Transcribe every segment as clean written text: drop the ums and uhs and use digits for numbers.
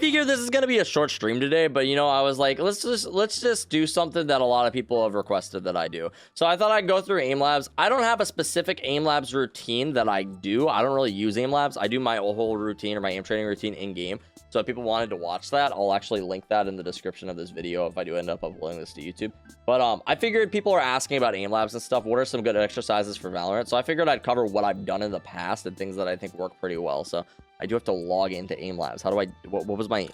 figure this is gonna be a short stream today, but you know, I was like, let's just do something that a lot of people have requested that I do. So I thought I'd go through Aim Labs. I don't have a specific Aim Labs routine that I do. I don't really use Aim Labs. I do my whole routine or my aim training routine in game. So if people wanted to watch that, I'll actually link that in the description of this video if I do end up uploading this to YouTube. But I figured people are asking about Aim Labs and stuff. What are some good exercises for Valorant? So I figured I'd cover what I've done in the past and things that I think work pretty well. So I do have to log into Aim Labs. How do I, what was my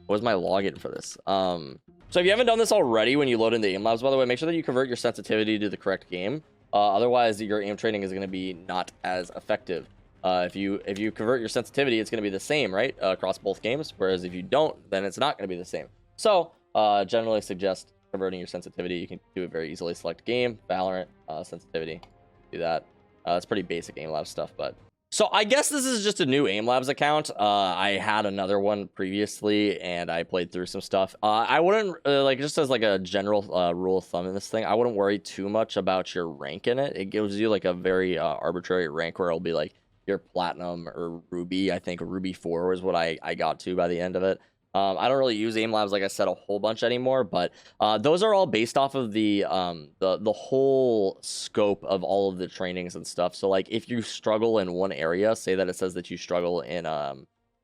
login for this? So if you haven't done this already, when you load into Aim Labs, by the way, make sure that you convert your sensitivity to the correct game. Otherwise your aim training is going to be not as effective. If you convert your sensitivity, it's going to be the same, right? Across both games. Whereas if you don't, then it's not going to be the same. So generally suggest converting your sensitivity. You can do it very easily. Select game, Valorant, sensitivity. Do that. It's pretty basic Aim Labs stuff, but. So I guess this is just a new Aim Labs account. I had another one previously, and I played through some stuff. I wouldn't, like, just as like a general rule of thumb in this thing, I wouldn't worry too much about your rank in it. It gives you like a very arbitrary rank where it'll be like your platinum or ruby. I think ruby 4 was what I got to by the end of it. I don't really use Aim Labs, like I said, a whole bunch anymore, but those are all based off of the whole scope of all of the trainings and stuff. So like if you struggle in one area, say that it says that you struggle in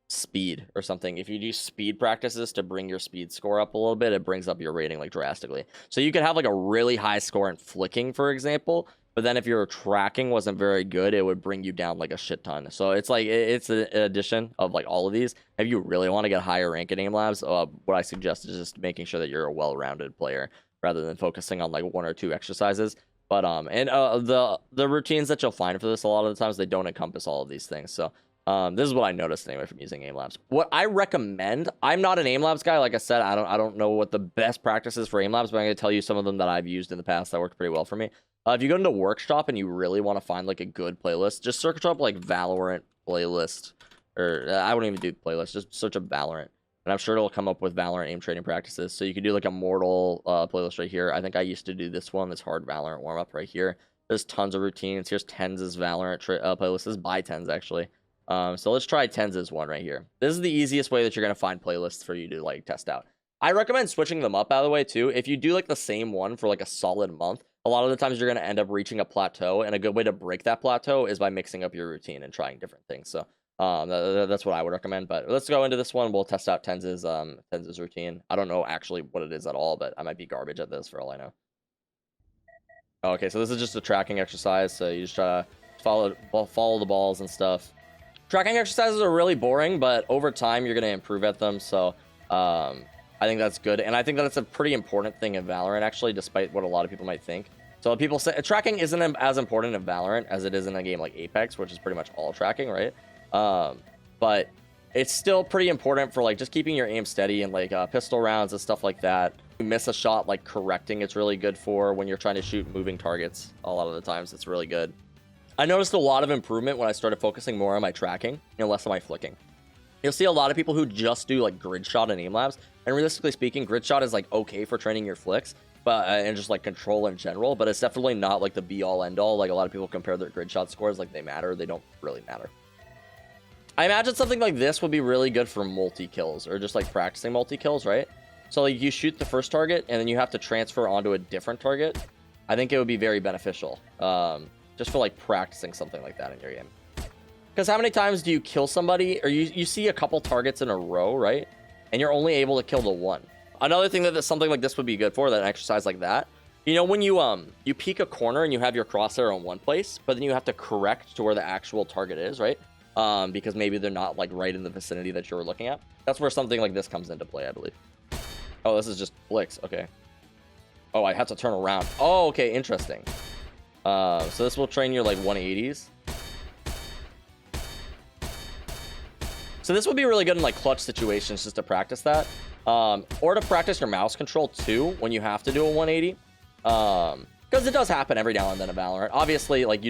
speed or something, if you do speed practices to bring your speed score up a little bit, it brings up your rating like drastically. So you could have like a really high score in flicking, for example, but then if your tracking wasn't very good, it would bring you down like a shit ton. So it's like, it's an addition of like all of these. If you really want to get higher rank in Aim Labs, what I suggest is just making sure that you're a well-rounded player rather than focusing on like one or two exercises. But the routines that you'll find for this, a lot of the times they don't encompass all of these things. So this is what I noticed anyway from using Aim Labs. What I recommend, I'm not an Aim Labs guy. Like I said, I don't know what the best practice is for Aim Labs, but I'm going to tell you some of them that I've used in the past that worked pretty well for me. If you go into Workshop and you really want to find like a good playlist, just search up like Valorant playlist, or I wouldn't even do playlist, just search up Valorant. And I'm sure it'll come up with Valorant aim training practices. So you can do like a Mortal playlist right here. I think I used to do this one, this hard Valorant warm up right here. There's tons of routines. Here's TenZ's Valorant playlist. This is by TenZ actually. So let's try TenZ's one right here. This is the easiest way that you're going to find playlists for you to like test out. I recommend switching them up, by the way, too. If you do like the same one for like a solid month, a lot of the times you're going to end up reaching a plateau, and a good way to break that plateau is by mixing up your routine and trying different things. So that's what I would recommend. But let's go into this one. We'll test out TenZ's routine. I don't know actually what it is at all, but I might be garbage at this for all I know. Okay, so this is just a tracking exercise. So you just try to follow the balls and stuff. Tracking exercises are really boring, but over time you're going to improve at them. So I think that's good, and I think that it's a pretty important thing in Valorant, actually, despite what a lot of people might think. So people say tracking isn't as important in Valorant as it is in a game like Apex, which is pretty much all tracking, right? But it's still pretty important for like just keeping your aim steady and like pistol rounds and stuff like that. You miss a shot, like correcting, it's really good for when you're trying to shoot moving targets. A lot of the times, it's really good. I noticed a lot of improvement when I started focusing more on my tracking and less on my flicking. You'll see a lot of people who just do like grid shot and Aim Labs, and realistically speaking, grid shot is like okay for training your flicks, but and just like control in general, but it's definitely not like the be all end all. Like a lot of people compare their grid shot scores like they matter. They don't really matter. I imagine something like this would be really good for multi kills or just like practicing multi kills, right? So like you shoot the first target and then you have to transfer onto a different target. I think it would be very beneficial, just for like practicing something like that in your game. Because how many times do you kill somebody, or you see a couple targets in a row, right? And you're only able to kill the one. Another thing that something like this would be good for, that exercise like that, you know, when you peek a corner and you have your crosshair on one place, but then you have to correct to where the actual target is, right? Because maybe they're not like right in the vicinity that you were looking at. That's where something like this comes into play, I believe. Oh, this is just flicks. Okay. Oh, I have to turn around. Oh, okay, interesting. So this will train your like 180s. So this would be really good in like clutch situations just to practice that. Or to practice your mouse control too when you have to do a 180. Because it does happen every now and then in Valorant. Obviously, like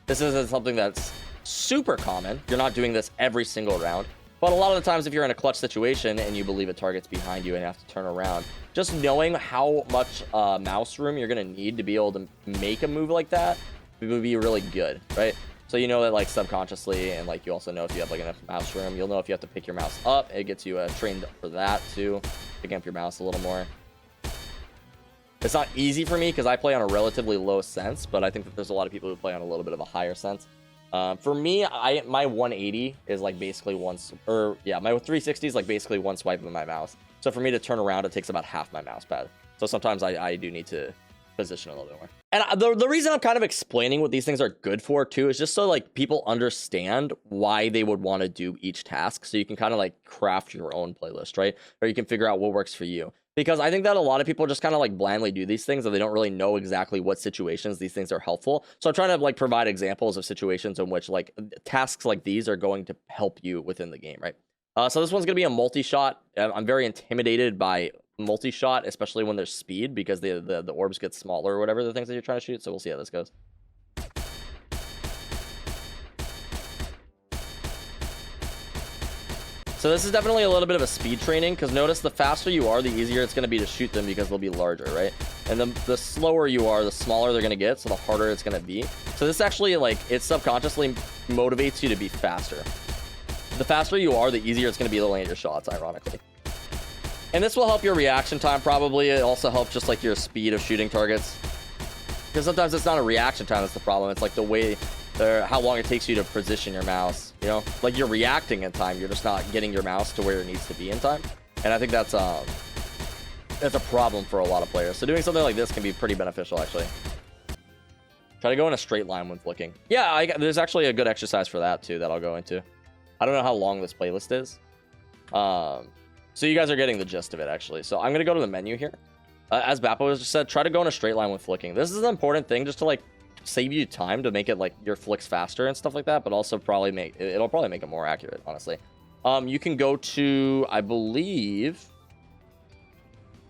this isn't something that's super common. You're not doing this every single round. But a lot of the times if you're in a clutch situation and you believe a target's behind you and have to turn around, just knowing how much mouse room you're going to need to be able to make a move like that would be really good, right? So you know that like subconsciously, and like you also know if you have like enough mouse room, you'll know if you have to pick your mouse up. It gets you trained for that too, picking up your mouse a little more. It's not easy for me because I play on a relatively low sense, but I think that there's a lot of people who play on a little bit of a higher sense. For me, my 180 is like basically my 360 is like basically one swipe of my mouse. So for me to turn around, it takes about half my mouse pad. So sometimes I do need to position a little bit more. And the reason I'm kind of explaining what these things are good for too is just so like people understand why they would want to do each task. So you can kind of like craft your own playlist, right? Or you can figure out what works for you. Because I think that a lot of people just kind of like blindly do these things and they don't really know exactly what situations these things are helpful. So I'm trying to like provide examples of situations in which like tasks like these are going to help you within the game, right? So this one's going to be a multi-shot. I'm very intimidated by multi-shot, especially when there's speed, because the orbs get smaller or whatever the things that you're trying to shoot. So we'll see how this goes. So this is definitely a little bit of a speed training, because notice the faster you are, the easier it's going to be to shoot them because they'll be larger, right? And the slower you are, the smaller they're going to get, so the harder it's going to be. So this actually, like, it subconsciously motivates you to be faster. The faster you are, the easier it's going to be to land your shots, ironically. And this will help your reaction time, probably. It also helps just, like, your speed of shooting targets. Because sometimes it's not a reaction time that's the problem. It's, like, the way... how long it takes you to position your mouse, you know, like you're reacting in time, you're just not getting your mouse to where it needs to be in time. And I think that's a problem for a lot of players. So doing something like this can be pretty beneficial, actually. Try to go in a straight line when flicking. Yeah, there's actually a good exercise for that too that I'll go into. I don't know how long this playlist is, so you guys are getting the gist of it, actually. So I'm gonna go to the menu here. As Bappo just said, try to go in a straight line when flicking. This is an important thing, just to like save you time to make it like your flicks faster and stuff like that, but also it'll probably make it more accurate, honestly. You can go to, I believe,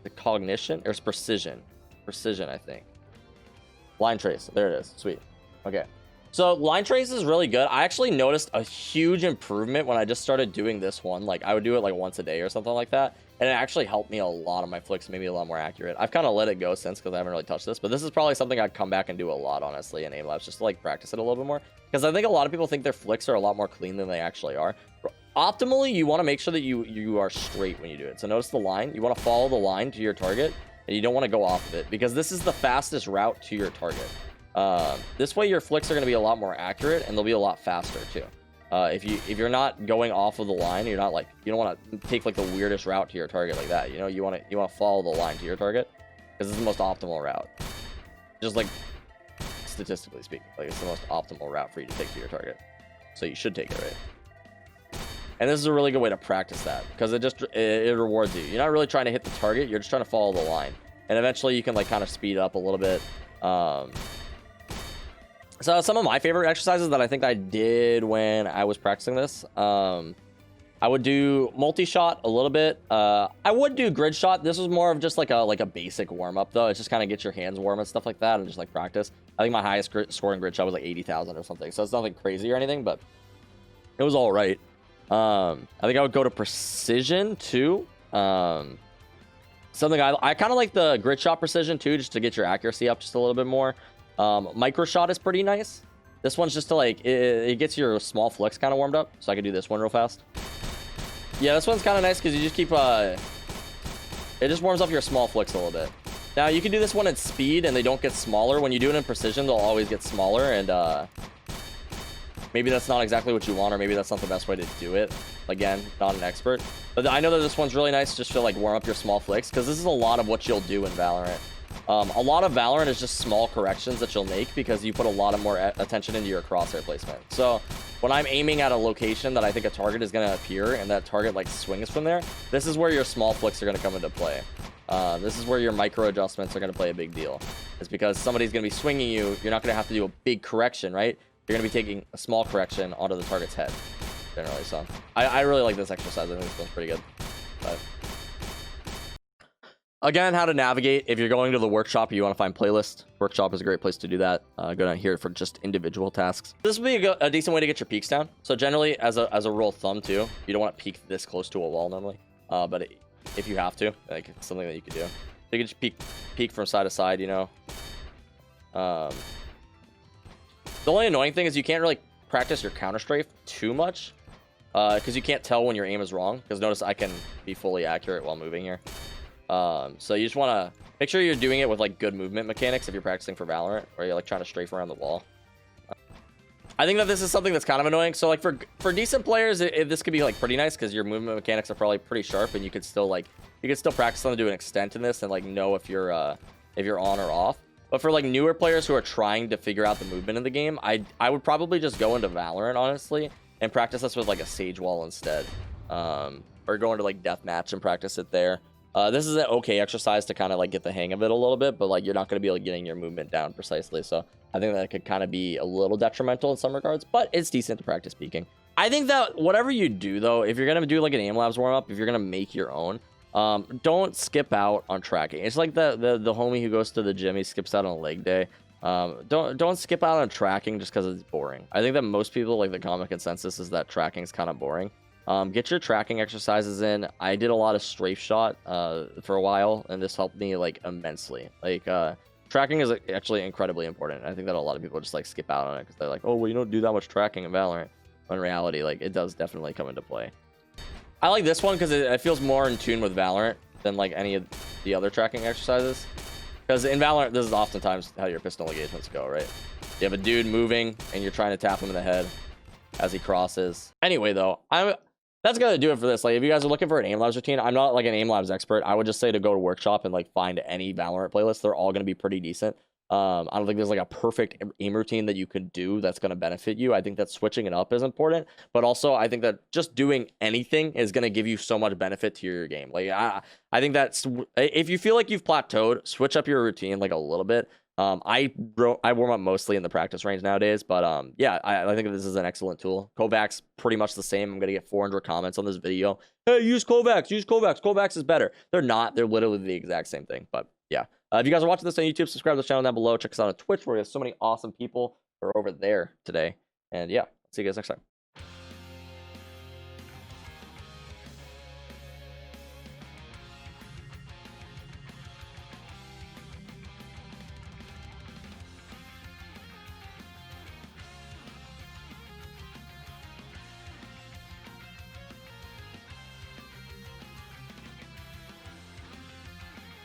the cognition or precision, I think. Line trace, there it is. Sweet. Okay, so line trace is really good. I actually noticed a huge improvement when I just started doing this one. Like I would do it like once a day or something like that, and it actually helped me a lot on my flicks, made me a lot more accurate. I've kind of let it go since, because I haven't really touched this, but this is probably something I'd come back and do a lot, honestly, in Aim Labs, just to like practice it a little bit more, because I think a lot of people think their flicks are a lot more clean than they actually are. Optimally, you want to make sure that you are straight when you do it. So notice the line. You want to follow the line to your target, and you don't want to go off of it, because this is the fastest route to your target. This way your flicks are going to be a lot more accurate, and they'll be a lot faster too. If you're not going off of the line, you don't want to take like the weirdest route to your target like that. You know, you want to follow the line to your target, because it's the most optimal route. Just like statistically speaking, like it's the most optimal route for you to take to your target. So you should take it, right? And this is a really good way to practice that, because it rewards you. You're not really trying to hit the target, you're just trying to follow the line. And eventually you can like kind of speed up a little bit. So some of my favorite exercises that I think I did when I was practicing this, I would do multi-shot a little bit. I would do grid shot. This was more of just like a basic warm-up though. It's just kind of get your hands warm and stuff like that, and just like practice. I think my highest scoring grid shot was like 80,000 or something. So it's nothing crazy or anything, but it was all right. I think I would go to precision too. Something I kind of like the grid shot precision too, just to get your accuracy up just a little bit more. Micro shot is pretty nice. This one's just to like it gets your small flicks kind of warmed up, so I can do this one real fast. Yeah, this one's kind of nice because you just keep it just warms up your small flicks a little bit. Now you can do this one at speed and they don't get smaller. When you do it in precision, they'll always get smaller, and maybe that's not exactly what you want, or maybe that's not the best way to do it. Again, not an expert, but I know that this one's really nice just to like warm up your small flicks, because this is a lot of what you'll do in Valorant. A lot of Valorant is just small corrections that you'll make because you put a lot of more attention into your crosshair placement. So when I'm aiming at a location that I think a target is going to appear, and that target like swings from there, this is where your small flicks are going to come into play. This is where your micro adjustments are going to play a big deal. It's because somebody's going to be swinging you. You're not going to have to do a big correction, right? You're going to be taking a small correction onto the target's head, generally. So I really like this exercise. I think this one's pretty good. But again, how to navigate. If you're going to the workshop, you want to find playlist. Workshop is a great place to do that. Go down here for just individual tasks. This would be a decent way to get your peaks down. So generally, as a rule of thumb too, you don't want to peek this close to a wall normally. But if you have to, like, it's something that you could do. You can just peek from side to side, you know. The only annoying thing is you can't really practice your counter strafe too much, because you can't tell when your aim is wrong. Because notice I can be fully accurate while moving here. So you just want to make sure you're doing it with like good movement mechanics if you're practicing for Valorant, or you're like trying to strafe around the wall. I think that this is something that's kind of annoying. So like for decent players, this could be like pretty nice because your movement mechanics are probably pretty sharp, and you could still practice them to an extent in this and like know if you're on or off. But for like newer players who are trying to figure out the movement in the game, I would probably just go into Valorant honestly and practice this with like a Sage Wall instead, or go into like Deathmatch and practice it there. This is an okay exercise to kind of like get the hang of it a little bit, but like you're not going to be like getting your movement down precisely. So I think that could kind of be a little detrimental in some regards, but it's decent to practice peeking. I think that whatever you do though, if you're going to do like an Aim Labs warm up, if you're going to make your own, don't skip out on tracking. It's like the homie who goes to the gym, he skips out on leg day. Don't skip out on tracking just because it's boring. I think that most people, like the common consensus is that tracking is kind of boring. Get your tracking exercises in. I did a lot of strafe shot for a while, and this helped me like immensely. Like tracking is actually incredibly important. I think that a lot of people just like skip out on it because they're like, oh well, you don't do that much tracking in Valorant. In reality, like it does definitely come into play. I like this one because it feels more in tune with Valorant than like any of the other tracking exercises. Because in Valorant, this is oftentimes how your pistol engagements go, right? You have a dude moving, and you're trying to tap him in the head as he crosses. Anyway, though, that's gonna do it for this. Like, if you guys are looking for an Aim Labs routine, I'm not like an Aim Labs expert. I would just say to go to Workshop and like find any Valorant playlist. They're all gonna be pretty decent. I don't think there's like a perfect aim routine that you could do that's going to benefit you. I think that switching it up is important, but also I think that just doing anything is going to give you so much benefit to your game. Like I think that's, if you feel like you've plateaued, switch up your routine like a little bit. I warm up mostly in the practice range nowadays, but yeah, I think this is an excellent tool. Kovac's pretty much the same. I'm gonna get 400 comments on this video. Hey, use Kovacs, use Kovacs. Kovacs is better. They're not. They're literally the exact same thing. But yeah, if you guys are watching this on YouTube, subscribe to the channel down below. Check us out on Twitch, where we have so many awesome people who are over there today. And yeah, see you guys next time.